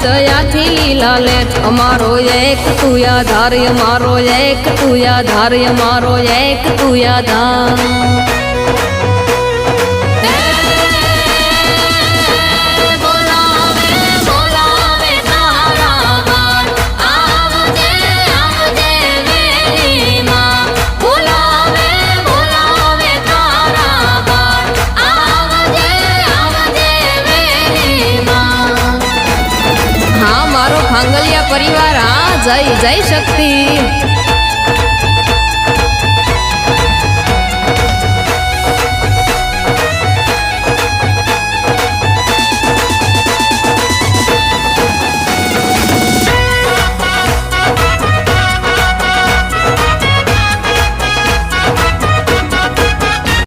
દયાથી લીલા લે અમારો એક તું આધાર અમારો એક તું આધાર અમારો એક તું આધાર પરિવાર હા જય જય શક્તિ।